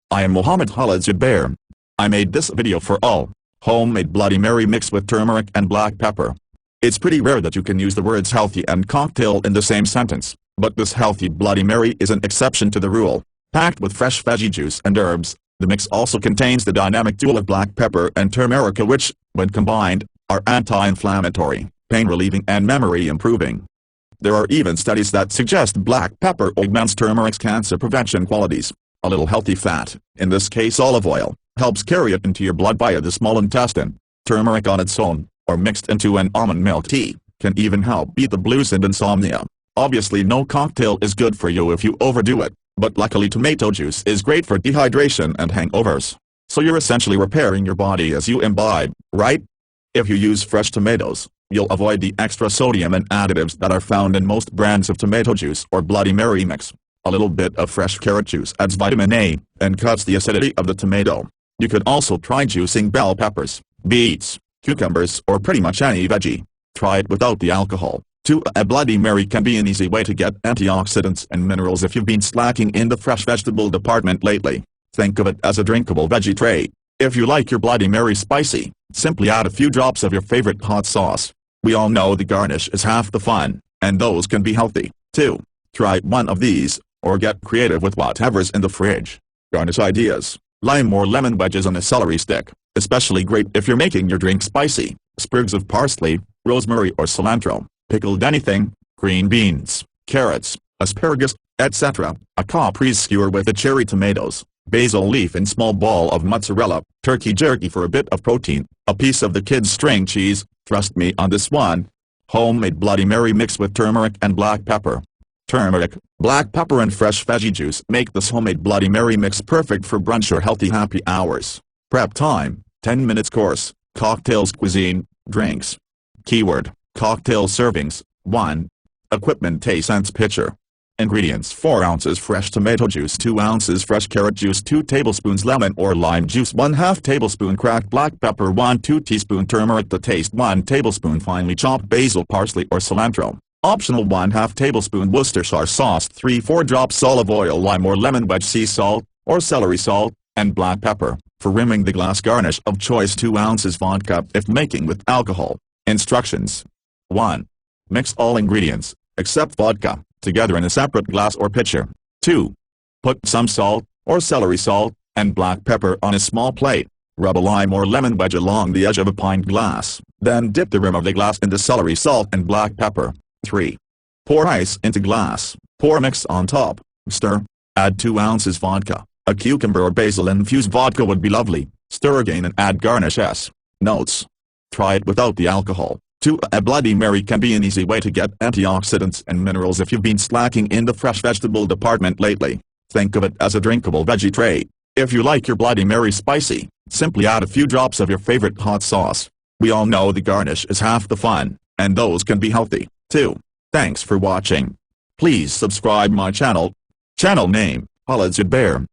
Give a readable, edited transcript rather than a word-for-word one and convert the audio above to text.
I am Khaled Zubair. I made this video for all. Homemade Bloody Mary mixed with turmeric and black pepper. It's pretty rare that you can use the words healthy and cocktail in the same sentence, but this healthy Bloody Mary is an exception to the rule. Packed with fresh veggie juice and herbs, the mix also contains the dynamic duo of black pepper and turmeric which, when combined, are anti-inflammatory, pain-relieving and memory-improving. There are even studies that suggest black pepper augments turmeric's cancer prevention qualities. A little healthy fat, in this case olive oil, helps carry it into your blood via the small intestine. Turmeric on its own, or mixed into an almond milk tea, can even help beat the blues and insomnia. Obviously no cocktail is good for you if you overdo it, but luckily tomato juice is great for dehydration and hangovers. So you're essentially repairing your body as you imbibe, right? If you use fresh tomatoes, you'll avoid the extra sodium and additives that are found in most brands of tomato juice or Bloody Mary mix. A little bit of fresh carrot juice adds vitamin A, and cuts the acidity of the tomato. You could also try juicing bell peppers, beets, cucumbers or pretty much any veggie. Try it without the alcohol. A Bloody Mary can be an easy way to get antioxidants and minerals if you've been slacking in the fresh vegetable department lately. Think of it as a drinkable veggie tray. If you like your Bloody Mary spicy, simply add a few drops of your favorite hot sauce. We all know the garnish is half the fun, and those can be healthy, too. Try one of these, or get creative with whatever's in the fridge. Garnish ideas: lime or lemon wedges on a celery stick, especially great if you're making your drink spicy, sprigs of parsley, rosemary or cilantro, pickled anything, green beans, carrots, asparagus, etc., a caprese skewer with the cherry tomatoes, basil leaf in small ball of mozzarella, turkey jerky for a bit of protein, a piece of the kids' string cheese. Trust me on this one. Homemade Bloody Mary mixed with turmeric and black pepper. Turmeric, black pepper and fresh veggie juice make this homemade Bloody Mary mix perfect for brunch or healthy happy hours. Prep time, 10 minutes course, cocktails cuisine, drinks. Keyword, cocktail servings, 1. Equipment: taste and pitcher. Ingredients: 4 ounces fresh tomato juice, 2 ounces fresh carrot juice, 2 tablespoons lemon or lime juice, 1/2 tablespoon cracked black pepper, 1/2 teaspoon turmeric to taste, 1 tablespoon finely chopped basil, parsley or cilantro. Optional: 1/2 tablespoon Worcestershire sauce, 3-4 drops olive oil, lime or lemon wedge, sea salt, or celery salt, and black pepper. For rimming the glass garnish of choice, 2 ounces vodka if making with alcohol. Instructions: 1. Mix all ingredients, except vodka, together in a separate glass or pitcher. 2. Put some salt, or celery salt, and black pepper on a small plate. Rub a lime or lemon wedge along the edge of a pint glass, then dip the rim of the glass into celery salt and black pepper. 3. Pour ice into glass, pour mix on top, stir, add 2 ounces vodka, a cucumber or basil infused vodka would be lovely, stir again and add garnish. Notes: try it without the alcohol. 2. A Bloody Mary can be an easy way to get antioxidants and minerals if you've been slacking in the fresh vegetable department lately. Think of it as a drinkable veggie tray. If you like your Bloody Mary spicy, simply add a few drops of your favorite hot sauce. We all know the garnish is half the fun, and those can be healthy, too. Thanks for watching. Please subscribe my channel. Channel name: Khaled Zubair.